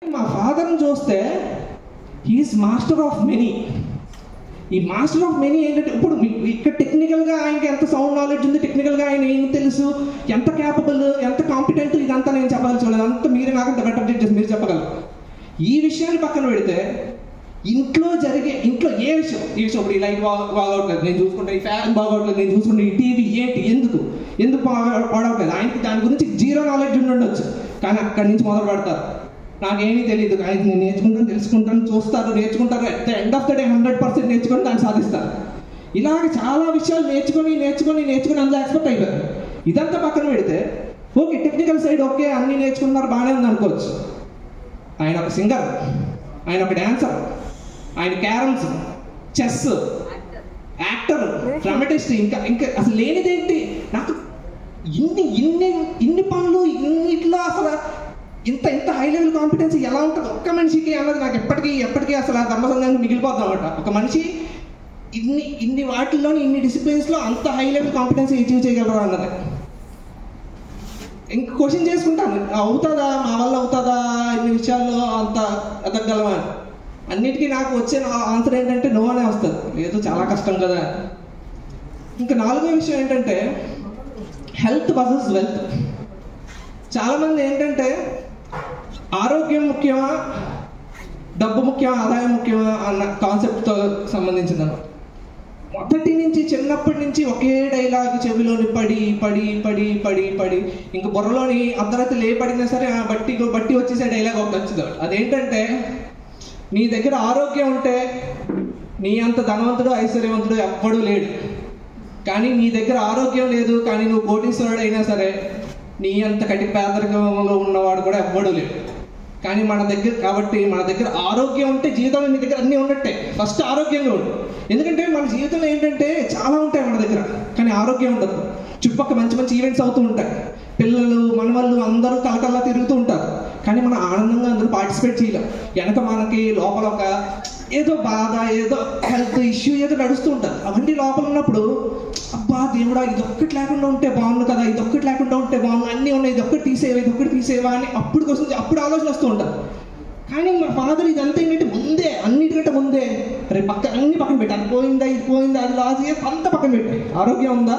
మా ఫాదర్ని చూస్తే హీఈస్ మాస్టర్ ఆఫ్ మెనీ. ఈ మాస్టర్ ఆఫ్ మెనీ ఏంటంటే ఇప్పుడు ఇక్కడ టెక్నికల్గా ఆయనకి ఎంత సౌండ్ నాలెడ్జ్ ఉంది, టెక్నికల్గా ఆయన ఏం తెలుసు, ఎంత క్యాపబుల్, ఎంత కాంపిటెంట్, ఇదంతా నేను చెప్పదలుచుకోలేదు. అంతా మీరే నాకంత బెటర్ చేసి మీరు చెప్పగలరు. ఈ విషయాన్ని పక్కన పెడితే ఇంట్లో ఏ విషయం ఇప్పుడు ఈ లైట్ బాగోట్లేదు నేను చూసుకుంటా, ఈ ఫ్యాన్ బాగోట్లేదు నేను చూసుకుంటా, ఈ టీవీ ఏంటి ఎందుకు పాడవట్లేదు, ఆయనకి దాని గురించి జీరో నాలెడ్జ్ ఉండొచ్చు. కానీ అక్కడి నుంచి మొదలు పెడతారు. నాకేమీ తెలియదు, ఆయన నేను నేర్చుకుంటాను, తెలుసుకుంటాను, చూస్తారు, నేర్చుకుంటారు. At the end of the day 100% నేర్చుకొని దాన్ని సాధిస్తారు. ఇలాగ చాలా విషయాలు నేర్చుకొని అందులో ఎక్స్పర్ట్ అయిపోయారు. ఇదంతా పక్కన పెడితే ఓకే, టెక్నికల్ సైడ్ ఓకే, అన్నీ నేర్చుకున్నారు, బాగానే ఉంది అనుకోవచ్చు. ఆయన ఒక సింగర్, ఆయన ఒక డాన్సర్, ఆయన క్యారమ్స్, చెస్, యాక్టర్, డ్రామటిస్ట్, ఇంకా అసలు లేనిదేంటి నాకు ఇన్ని పనులు, ఇన్నిట్లో అసలు ఇంత హై లెవెల్ కాంపిటెన్సీ ఎలా ఉంటుంది ఒక్క మనిషికి అన్నది నాకు ఎప్పటికీ అసలు ఆ ధర్మసంఘానికి మిగిలిపోతాం అనమాట. ఒక మనిషి ఇన్ని వాటిల్లోని ఇన్ని డిసిప్లిన్స్లో అంత హై లెవెల్ కాంపిటెన్సీ అచీవ్ చేయగలరా అన్నది. ఇంక క్వశ్చన్ చేసుకుంటాను, అవుతుందా, మా వల్ల అవుతుందా, ఇన్ని విషయాల్లో అంత ఎదగలమా అని. అన్నిటికీ నాకు వచ్చే ఆన్సర్ ఏంటంటే నో అనే వస్తుంది, లేదు చాలా కష్టం కదా. ఇంకా నాలుగో విషయం ఏంటంటే హెల్త్ వర్సెస్ వెల్త్. చాలామంది ఏంటంటే ఆరోగ్యం ముఖ్యమా, డబ్బు ముఖ్యమా, ఆదాయం ముఖ్యమా అన్న కాన్సెప్ట్తో సంబంధించిందన్న. మొదటి నుంచి చిన్నప్పటి నుంచి ఒకే డైలాగ్ చెవిలోని పడి ఇంక బుర్రలోని అర్ధరాత్రి లేపడినా సరే బట్టి వచ్చేసే డైలాగ్ ఒకటి వచ్చింది. అదేంటంటే నీ దగ్గర ఆరోగ్యం ఉంటే నీ అంత ధనవంతుడు ఐశ్వర్యవంతుడు ఎవ్వడూ లేడు. కానీ నీ దగ్గర ఆరోగ్యం లేదు, కానీ నువ్వు కోటీశ్వరుడు అయినా సరే నీ అంత కటి పేదరికంలో ఉన్నవాడు కూడా ఎవ్వడూ లేడు. కానీ మన దగ్గర ఆరోగ్యం ఉంటే జీవితంలో నీ దగ్గర అన్నీ ఉన్నట్టే. ఫస్ట్ ఆరోగ్యంగా ఉండు. ఎందుకంటే మన జీవితంలో ఏంటంటే చాలా ఉంటాయి మన దగ్గర, కానీ ఆరోగ్యం ఉండదు. చుట్టుపక్కల మంచి ఈవెంట్స్ అవుతూ ఉంటాయి, పిల్లలు మనవాళ్ళు అందరూ కలకల్లా తిరుగుతూ ఉంటారు, కానీ మనం ఆనందంగా అందరూ పార్టిసిపేట్ చేయలేం. వెనక మనకి లోపల ఒక ఏదో బాధ, ఏదో హెల్త్ ఇష్యూ ఏదో నడుస్తూ ఉంటారు. అవన్నీ లోపల ఉన్నప్పుడు అబ్బా దేవుడా ఇదొక్కటి లేకుండా ఉంటే బాగుండు కదా, ఇదొక్కటి లేకుండా ఉంటే బాగుండు, అన్నీ ఉన్నాయి, ఇదొక్కటి తీసేవా అని అప్పుడు ఆలోచన వస్తూ ఉంటారు. కానీ మా ఫాదర్ ఇదంతా ఏంటంటే అన్నిటికంటే ముందే రేపు అన్ని పక్కన పెట్టి, అది పోయిందా ఇది పోయిందా అది లాస్ అంతా పక్కన పెట్టి ఆరోగ్యం ఉందా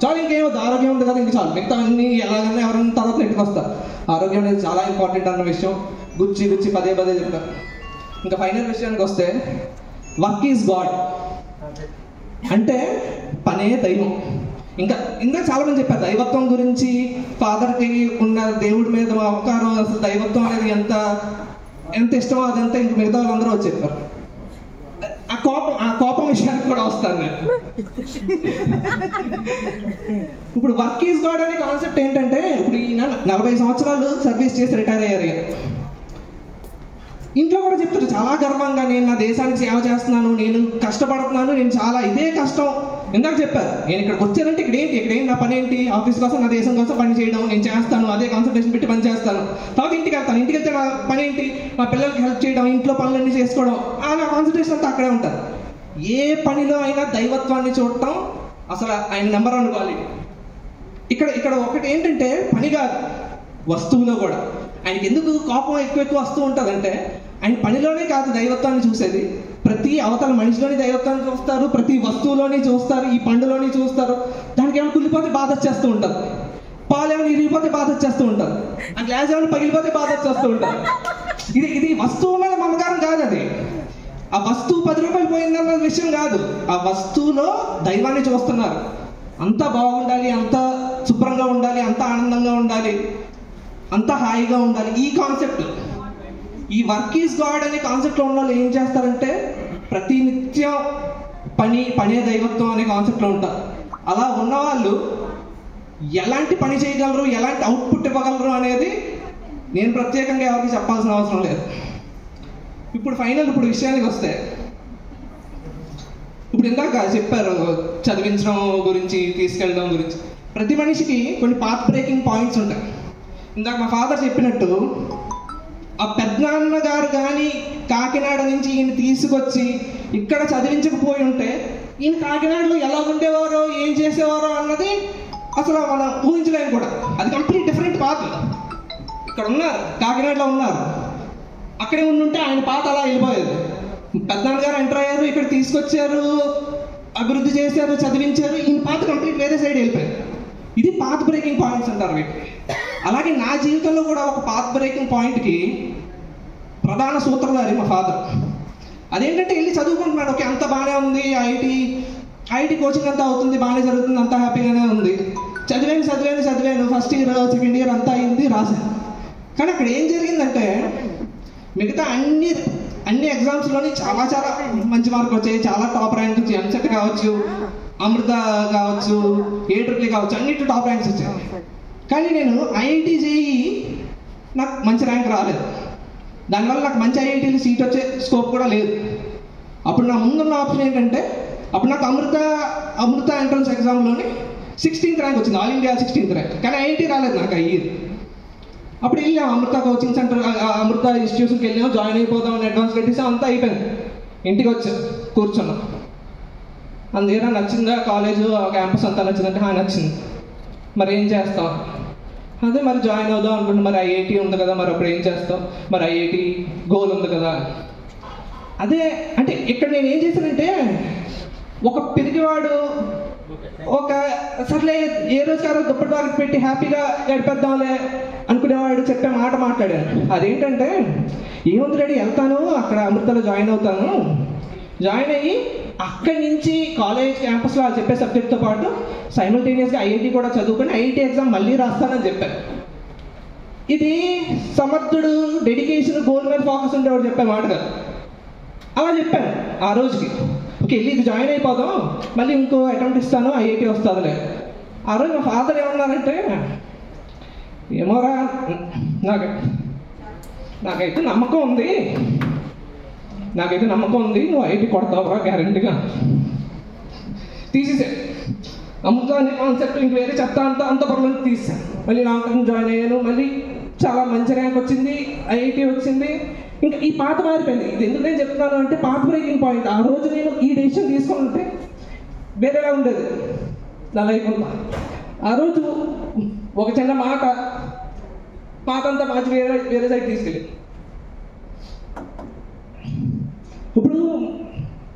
చాలు ఇంకేమవుతుంది, ఆరోగ్యం ఉంది కదా ఇంక చాలు, మిగతా అన్ని ఎలాగన్నా ఎవరైనా తర్వాత ఇంటికి వస్తారు. ఆరోగ్యం అనేది చాలా ఇంపార్టెంట్ అన్న విషయం గుచ్చి పదే చెప్తారు. ఇంకా ఫైనల్ విషయానికి వస్తే వర్క్ ఈజ్ గాడ్ అంటే పనే దైవం. ఇంకా చాలా మంది చెప్పారు దైవత్వం గురించి, ఫాదర్కి ఉన్న దేవుడి మీద అవకారం, అసలు దైవత్వం అనేది ఎంత ఇష్టమో అదంతా ఇంక మిగతా వాళ్ళందరూ వచ్చి చెప్పారు. ఆ కోపం విషయానికి కూడా వస్తాను నేను. ఇప్పుడు వర్క్ ఈజ్ గాడ్ అనే కాన్సెప్ట్ ఏంటంటే, ఇప్పుడు ఈయన 40 సంవత్సరాలు సర్వీస్ చేసి రిటైర్ అయ్యారు. ఇంట్లో కూడా చెప్తారు చాలా గర్వంగా, నేను నా దేశానికి సేవ చేస్తున్నాను, నేను కష్టపడుతున్నాను, నేను చాలా ఇదే కష్టం. ఇందాక చెప్పారు నేను ఇక్కడికి వచ్చానంటే ఇక్కడ నా పని ఏంటి, ఆఫీస్ కోసం నా దేశం కోసం పని చేయడం, నేను చేస్తాను, అదే కాన్సన్ట్రేషన్ పెట్టి పని చేస్తాను. తర్వాత ఇంటికి వెళ్తే నా పని ఏంటి, మా పిల్లలకి హెల్ప్ చేయడం, ఇంట్లో పనులన్నీ చేసుకోవడం, నా కాన్సన్ట్రేషన్ అంతా అక్కడే ఉంటుంది. ఏ పనిలో అయినా దైవత్వాన్ని చూడటం అసలు ఆయన నెంబర్ 1 క్వాలిటీ. ఇక్కడ ఒకటి ఏంటంటే పని కాదు, వస్తువులో కూడా ఆయనకి ఎందుకు కోపం ఎక్కువ వస్తూ ఉంటుందంటే, ఆయన పనిలోనే కాదు దైవత్వాన్ని చూసేది, ప్రతి అవతల మనిషిలోని దైవత్వాన్ని చూస్తారు, ప్రతి వస్తువులోని చూస్తారు, ఈ పండులోని చూస్తారు. దానికి ఏమైనా కుళ్ళిపోతే బాధ వచ్చేస్తూ ఉంటారు, పాలు ఏమైనా ఇరిగిపోతే బాధ వచ్చేస్తూ ఉంటారు, ఆ గ్లాస్ ఏమైనా పగిలిపోతే బాధ వచ్చేస్తూ ఉంటారు. ఇది వస్తువు మీద మమకారం కాదు, అది ఆ వస్తువు 10 రూపాయలు పోయిందన్న విషయం కాదు, ఆ వస్తువులో దైవాన్ని చూస్తున్నారు. అంతా బాగుండాలి, అంతా శుభ్రంగా ఉండాలి, అంతా ఆనందంగా ఉండాలి, అంతా హాయిగా ఉండాలి. ఈ కాన్సెప్ట్, ఈ వర్క్ ఈజ్ గాడ్ అనే కాన్సెప్ట్లో ఉన్న వాళ్ళు ఏం చేస్తారంటే ప్రతి నిత్యం పనే దైవత్వం అనే కాన్సెప్ట్లో ఉంటారు. అలా ఉన్నవాళ్ళు ఎలాంటి పని చేయగలరు, ఎలాంటి అవుట్పుట్ ఇవ్వగలరు అనేది నేను ప్రత్యేకంగా ఎవరికి చెప్పాల్సిన అవసరం లేదు. ఇప్పుడు విషయానికి వస్తే, ఇప్పుడు ఇందాక చెప్పారు చదివించడం గురించి, తీసుకెళ్ళడం గురించి. ప్రతి మనిషికి కొన్ని పాత్ బ్రేకింగ్ పాయింట్స్ ఉంటాయి. ఇందాక మా ఫాదర్ చెప్పినట్టు ఆ పెద్దనాన్న గారు కానీ కాకినాడ నుంచి ఈయన తీసుకొచ్చి ఇక్కడ చదివించకపోయి ఉంటే ఈయన కాకినాడలో ఎలా ఉండేవారో, ఏం చేసేవారో అన్నది అసలు మనం ఊహించలేము కూడా. అది కంప్లీట్ డిఫరెంట్ పాత్. అక్కడ ఉన్నారు, కాకినాడలో ఉన్నారు. అక్కడే ఉండుంటే ఆయన పాత అలా వెళ్ళిపోయేది. పెద్దనాన్నగారు ఎంటర్ అయ్యారు, ఇక్కడ తీసుకొచ్చారు, అభివృద్ధి చేశారు, చదివించారు. ఈయన పాత కంప్లీట్ వేరే సైడ్ వెళ్ళిపోయారు. ఇది పాత్ బ్రేకింగ్ పాయింట్స్ అంటారు వీటికి. అలాగే నా జీవితంలో కూడా ఒక పాత్ బ్రేకింగ్ పాయింట్కి ప్రధాన సూత్రధారి మా ఫాదర్. అదేంటంటే వెళ్ళి చదువుకుంటున్నాడు, ఓకే అంత బాగానే ఉంది, ఐఐటి కోచింగ్ అంతా అవుతుంది, బాగానే జరుగుతుంది, అంతా హ్యాపీగానే ఉంది. చదివాను ఫస్ట్ ఇయర్ సెకండ్ ఇయర్ అంతా అయింది, రాశాను. కానీ అక్కడ ఏం జరిగిందంటే మిగతా అన్ని ఎగ్జామ్స్లోని చాలా మంచి మార్కులు వచ్చాయి, చాలా టాప్ ర్యాంక్స్ వచ్చాయి. ఎంసెట్ కావచ్చు, అమృత కావచ్చు, AEEE కావచ్చు, అన్నిటి టాప్ ర్యాంక్స్ వచ్చాయి. కానీ నేను ఐఐటి జేఈ నాకు మంచి ర్యాంక్ రాలేదు. దానివల్ల నాకు మంచి ఐఐటీలో సీట్ వచ్చే స్కోప్ కూడా లేదు. అప్పుడు నా ముందున్న ఆప్షన్ ఏంటంటే, అప్పుడు నాకు అమృత ఎంట్రన్స్ ఎగ్జామ్లోని 16th ర్యాంక్ వచ్చింది, ఆల్ ఇండియా 16th ర్యాంక్. కానీ ఐఐటి రాలేదు నాకు ఆ ఇయర్. అప్పుడు వెళ్ళాం అమృత కోచింగ్ సెంటర్, అమృత ఇన్స్టిట్యూషన్కి వెళ్ళాం, జాయిన్ అయిపోదామని అడ్వాన్స్ కట్టేసాం, అంతా అయిపోయింది. ఇంటికి వచ్చాం, కూర్చున్నాం. అందుకేనా నచ్చిందా కాలేజ్, క్యాంపస్ అంతా నచ్చిందంటే నచ్చింది. మరి ఏం చేస్తాం? అదే మరి జాయిన్ అవుదాం అనుకుంటే, మరి ఐఐటి ఉంది కదా, మరి అప్పుడు ఏం చేస్తాం, మరి ఐఐటి గోల్ ఉంది కదా. అదే అంటే ఇక్కడ నేను ఏం చేశానంటే, ఒక పిరిగివాడు ఒక సర్లే ఏ రోజు కాదు దుప్పటి వారికి పెట్టి హ్యాపీగా గడిపేద్దాంలే అనుకునేవాడు చెప్పే మాట మాట్లాడాను. అదేంటంటే, ఏముంది రెడీ వెళ్తాను, అక్కడ అమృతలో జాయిన్ అవుతాను, జాయిన్ అయ్యి అక్కడి నుంచి కాలేజ్ క్యాంపస్లో వాళ్ళు చెప్పే సబ్జెక్ట్తో పాటు సైమల్టేనియస్గా ఐఐటి కూడా చదువుకొని ఐఐటి ఎగ్జామ్ మళ్ళీ రాస్తానని చెప్పాను. ఇది సమర్థుడు, డెడికేషన్, గోల్ మీద ఫోకస్ ఉండేవాడు చెప్పే మాట కాదు. అలా చెప్పాను ఆ రోజుకి. ఓకే వెళ్ళి ఇది జాయిన్ అయిపోదాం, మళ్ళీ ఇంకో అటెంప్ట్ ఇస్తాను, ఐఐటి వస్తుందిలే. ఆ రోజు మా ఫాదర్ ఏమన్నారంటే, ఏమోరా నాకైతే నమ్మకం ఉంది, నువ్వు ఐఐటి కొడతావురా గ్యారంటీగా. తీసేసాను అమృత అనే కాన్సెప్ట్, ఇంక వేరే చెప్తా అంత పర్లేదు తీసాను. మళ్ళీ నామకం జాయిన్ అయ్యాను, మళ్ళీ చాలా మంచి ర్యాంక్ వచ్చింది, ఐఐటి వచ్చింది. ఇంకా ఈ పాత మారిపోయింది. ఇది ఎందుకు నేను చెప్తున్నాను అంటే, పాత్ బ్రేకింగ్ పాయింట్. ఆ రోజు నేను ఈ డెసిషన్ తీసుకుంటే వేరేలా ఉండేది నా లైఫ్ అంతా. ఆ రోజు ఒక చిన్న మాట అంతా మార్చి వేరే సైడ్ తీసుకెళ్ళి.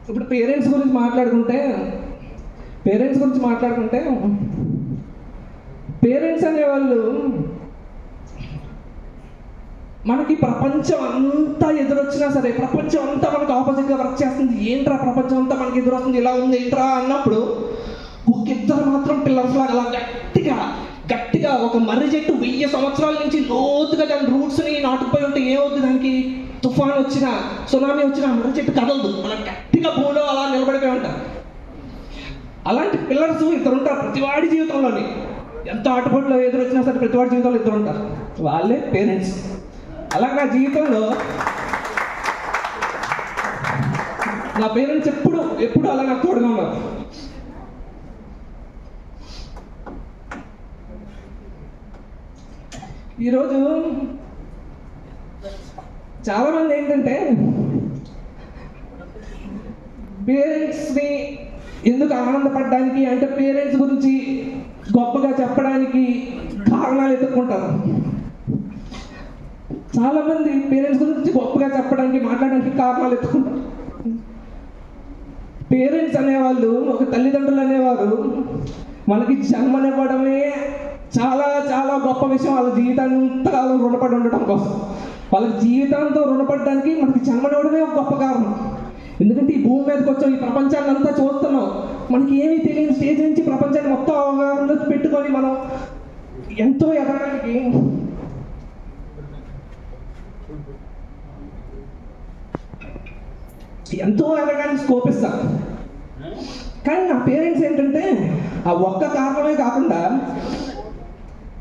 ఇప్పుడు పేరెంట్స్ గురించి మాట్లాడుకుంటే పేరెంట్స్ అనేవాళ్ళు మనకి ప్రపంచం అంతా ఎదురొచ్చినా సరే, ప్రపంచం అంతా మనకు ఆపోజిట్గా వర్క్ చేస్తుంది, ఏంట్రా ప్రపంచం అంతా మనకి ఎదురొస్తుంది, ఇలా ఉంది ఏంట్రా అన్నప్పుడు ఒక ఇద్దరు మాత్రం పిల్లర్స్ లాగా అలా గట్టిగా ఒక మర్రి చెట్టు 1000 సంవత్సరాల నుంచి లోతుగా దాని రూట్స్ని నాటుకుపోయి ఉంటే ఏమవుతుంది, దానికి తుఫాన్ వచ్చినా సునామీ వచ్చినా మర్రి చెట్టు కదలదు, అలా గట్టిగా భూమిలో అలా నిలబడిపోయి ఉంటారు. అలాంటి పిల్లర్స్ ఇద్దరు ఉంటారు ప్రతివాడి జీవితంలోని. ఎంత ఆటుపోట్లో ఎదురొచ్చినా సరే ప్రతివాడి జీవితంలో ఇద్దరు ఉంటారు, వాళ్ళే పేరెంట్స్. అలాగే నా జీవితంలో నా పేరెంట్స్ ఎప్పుడు అలా నాకు తోడుగా ఉన్నారు. ఈరోజు చాలామంది ఏంటంటే, పేరెంట్స్ని ఎందుకు ఆనందపడడానికి అంటే పేరెంట్స్ గురించి గొప్పగా చెప్పడానికి కారణాలు ఎదుర్కొంటారు. చాలామంది పేరెంట్స్ గురించి గొప్పగా చెప్పడానికి మాట్లాడడానికి కారణాలు ఎత్తుకుంటారు. పేరెంట్స్ అనేవాళ్ళు, ఒక తల్లిదండ్రులు అనేవారు మనకి జన్మనివ్వడమే చాలా చాలా గొప్ప విషయం. వాళ్ళ జీవితాంతకాలం రుణపడి ఉండటం కోసం, వాళ్ళ జీవితాంతో రుణపడడానికి మనకి జన్మనివ్వడమే ఒక గొప్ప కారణం. ఎందుకంటే ఈ భూమి మీదకి వచ్చాం, ఈ ప్రపంచాన్ని అంతా చూస్తున్నాం, మనకి ఏమీ తెలియని స్టేజ్ నుంచి ప్రపంచాన్ని మొత్తం అవగాహన పెట్టుకొని మనం ఎంతో ఎదగడానికి స్కోప్ ఇస్తాం. కానీ నా పేరెంట్స్ ఏంటంటే ఆ ఒక్క కారణమే కాకుండా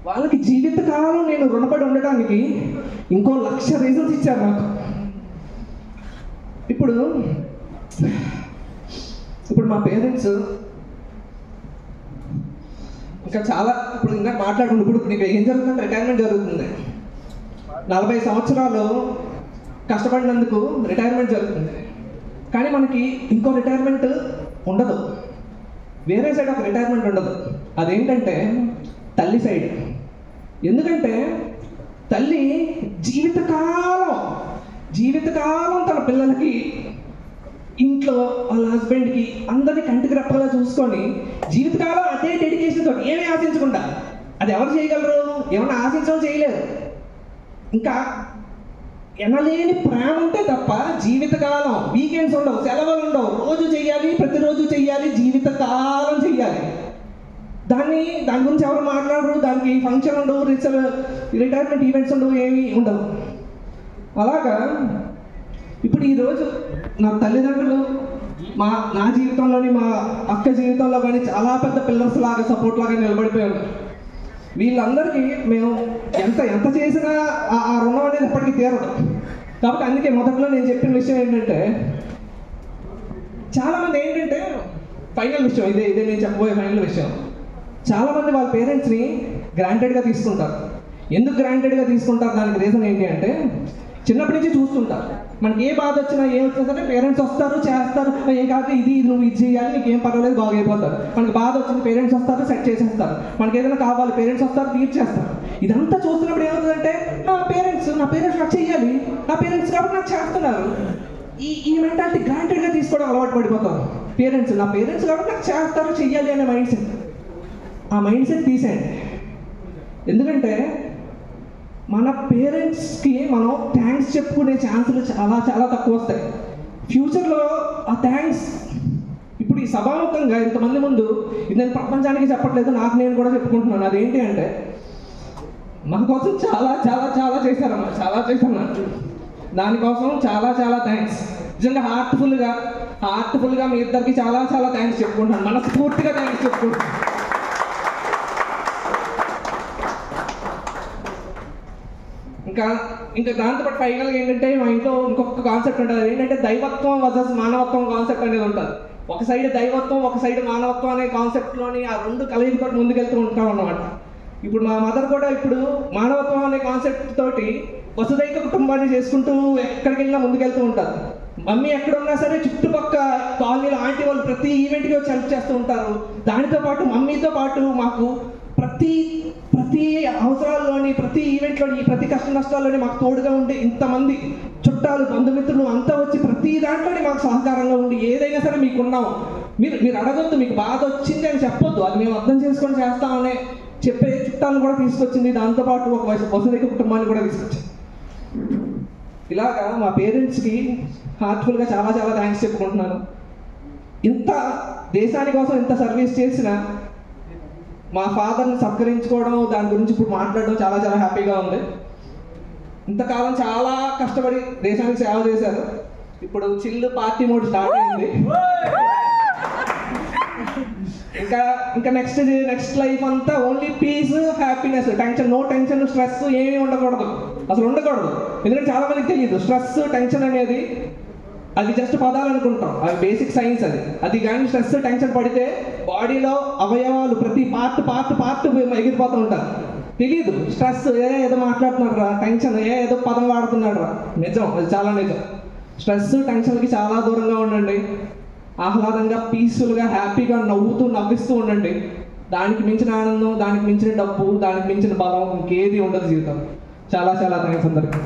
వాళ్ళకి జీవితకాలం నేను రుణపడి ఉండడానికి ఇంకో 1,00,000 రీజన్స్ ఇచ్చారు నాకు. ఇప్పుడు మా పేరెంట్స్ ఇంకా చాలా, ఇప్పుడు ఇంకా మాట్లాడుకుంటూ, ఇప్పుడు నీకు ఏం జరుగుతుందంటే రిటైర్మెంట్ జరుగుతుంది. 40 సంవత్సరాలు కష్టపడినందుకు రిటైర్మెంట్ జరుగుతుంది. కానీ మనకి ఇంకో రిటైర్మెంట్ ఉండదు, వేరే సైడ్ ఒక రిటైర్మెంట్ ఉండదు. అదేంటంటే తల్లి సైడ్. ఎందుకంటే తల్లి జీవితకాలం తన పిల్లలకి, ఇంట్లో వాళ్ళ హస్బెండ్కి అందరినీ కంటికి రెప్పగా చూసుకొని జీవితకాలం అదే డెడికేషన్ తోటి ఏమీ ఆశించకుండా, అది ఎవరు చేయగలరు? ఏమన్నా ఆశించడం చేయలేరు. ఇంకా ఎనలేని ప్రేమ ఉంటే తప్ప జీవితకాలం, వీకెండ్స్ ఉండవు, సెలవులు ఉండవు, రోజు చెయ్యాలి, ప్రతిరోజు చెయ్యాలి, జీవితకాలం చెయ్యాలి. దాని గురించి ఎవరు మాట్లాడరు, దానికి ఫంక్షన్ ఉండవు, రిటైర్మెంట్ ఈవెంట్స్ ఉండవు, ఏమీ ఉండవు. అలాగా ఇప్పుడు ఈరోజు నా తల్లిదండ్రులు నా జీవితంలోని, మా అక్క జీవితంలో కానీ చాలా పెద్ద పిల్లర్స్ లాగా, సపోర్ట్ లాగా నిలబడిపోయి ఉన్నారు. వీళ్ళందరికీ మేము ఎంత చేసినా ఆ రుణం అనేది ఎప్పటికీ తీరదు. కాబట్టి అందుకే మొదట్లో నేను చెప్పిన విషయం ఏంటంటే, చాలామంది ఏంటంటే, ఫైనల్ విషయం ఇదే నేను చెప్పబోయే ఫైనల్ విషయం, చాలామంది వాళ్ళ పేరెంట్స్ని గ్రాంటెడ్గా తీసుకుంటారు. ఎందుకు గ్రాంటెడ్గా తీసుకుంటారు? దానికి రీజన్ ఏంటి అంటే, చిన్నప్పటి నుంచి చూస్తుంటారు. మనకి ఏ బాధ వచ్చినా ఏం వచ్చినా సరే పేరెంట్స్ వస్తారు, చేస్తారు, ఏం కాదు ఇది నువ్వు ఇది చేయాలి, నీకు ఏం పర్వాలేదు, బాగైపోతారు. మనకి బాధ వచ్చింది పేరెంట్స్ వస్తారు, సెట్ చేసేస్తారు. మనకి ఏదైనా కావాలి పేరెంట్స్ వస్తారు, తీర్చేస్తారు. ఇదంతా చూస్తున్నప్పుడు ఏమవుతుందంటే, నా పేరెంట్స్ నాకు చెయ్యాలి, నా పేరెంట్స్ కాబట్టి నాకు చేస్తున్నారు, ఈ మెంటాలిటీ గ్రాంటెడ్గా తీసుకోవడం అలవాటు పడిపోతారు. నా పేరెంట్స్ కాబట్టి నాకు చేస్తారు, చెయ్యాలి అనే మైండ్ సెట్, ఆ మైండ్ సెట్ తీసేయండి. ఎందుకంటే మన పేరెంట్స్కి మనం థ్యాంక్స్ చెప్పుకునే ఛాన్సులు చాలా చాలా తక్కువ వస్తాయి ఫ్యూచర్లో. ఆ థ్యాంక్స్ ఇప్పుడు ఈ సభాముఖంగా ఇంతమంది ముందు ఇది నేను ప్రపంచానికి చెప్పట్లేదు, నాకు నేను కూడా చెప్పుకుంటున్నాను. అదేంటి అంటే, మన కోసం చాలా చాలా చాలా చేశారమ్మా, చాలా చేశాను. దానికోసం చాలా చాలా థ్యాంక్స్. నిజంగా హార్ట్ఫుల్గా మీ ఇద్దరికి చాలా చాలా థ్యాంక్స్ చెప్పుకుంటున్నాను, మనస్ఫూర్తిగా థ్యాంక్స్ చెప్పుకుంటున్నాను. ఇంకా దాంతోపాటు ఫైనల్గా ఏంటంటే, మా ఇంట్లో ఇంకొక కాన్సెప్ట్ ఉంటుంది. ఏంటంటే దైవత్వం వర్సెస్ మానవత్వం కాన్సెప్ట్ అనేది ఉంటుంది. ఒక సైడ్ దైవత్వం, ఒక సైడ్ మానవత్వం అనే కాన్సెప్ట్లోని ఆ రెండు కలయికతో ముందుకెళ్తూ ఉంటాం అన్నమాట. ఇప్పుడు మా మదర్ కూడా ఇప్పుడు మానవత్వం అనే కాన్సెప్ట్ తోటి వసుదైక కుటుంబాన్ని చేసుకుంటూ ఎక్కడికి వెళ్ళినా ముందుకెళ్తూ ఉంటారు. మమ్మీ ఎక్కడున్నా సరే చుట్టుపక్క కాలనీలో ఆంటీ వాళ్ళు ప్రతి ఈవెంట్కి వచ్చి హెల్ప్ చేస్తూ ఉంటారు. దానితో పాటు మమ్మీతో పాటు మాకు ప్రతి అవసరాల్లోని, ప్రతి ఈవెంట్లోని, ప్రతి కష్ట నష్టాల్లోని మాకు తోడుగా ఉండి ఇంతమంది చుట్టాలు, బంధుమిత్రులు అంతా వచ్చి ప్రతి దాంట్లోని మాకు సహకారంగా ఉండి, ఏదైనా సరే మీకున్నాం, మీరు అడగొద్దు, మీకు బాధ వచ్చింది అని చెప్పొద్దు, అది మేము అర్థం చేసుకొని చేస్తామని చెప్పే చుట్టాలను కూడా తీసుకొచ్చింది. దాంతోపాటు ఒక వసుదైక కుటుంబాన్ని కూడా తీసుకొచ్చింది. ఇలాగా మా పేరెంట్స్కి హార్ట్ఫుల్గా చాలా చాలా థ్యాంక్స్ చెప్పుకుంటున్నాను. ఇంత దేశాని కోసం ఇంత సర్వీస్ చేసిన మా ఫాదర్ని సత్కరించుకోవడం, దాని గురించి ఇప్పుడు మాట్లాడడం చాలా చాలా హ్యాపీగా ఉంది. ఇంతకాలం చాలా కష్టపడి దేశానికి సేవ చేశారు. ఇప్పుడు చిల్లు పార్టీ మోడ్ స్టార్ట్ అయింది. ఇంకా నెక్స్ట్ లైఫ్ అంతా only peace, happiness, tension, no tension, stress ఏమీ ఉండకూడదు, అసలు ఉండకూడదు. ఎందుకంటే చాలా మందికి తెలియదు స్ట్రెస్, టెన్షన్ అనేది అది జస్ట్ పదాలు అనుకుంటాం, అది బేసిక్ సైన్స్. అది కానీ స్ట్రెస్, టెన్షన్ పడితే బాడీలో అవయవాలు ప్రతి పార్ట్ ఎగిరిపోతూ ఉంటారు. తెలియదు స్ట్రెస్ ఏదో మాట్లాడుతున్నాడు రా, టెన్షన్ ఏదో పదం వాడుతున్నాడు రా. నిజం, అది చాలా నిజం. స్ట్రెస్, టెన్షన్కి చాలా దూరంగా ఉండండి. ఆహ్లాదంగా, పీస్ఫుల్గా, హ్యాపీగా నవ్విస్తూ ఉండండి. దానికి మించిన ఆనందం, దానికి మించిన డబ్బు, దానికి మించిన బలం ఇంకేది ఉండదు జీవితం. చాలా చాలా థ్యాంక్స్ అందరికీ.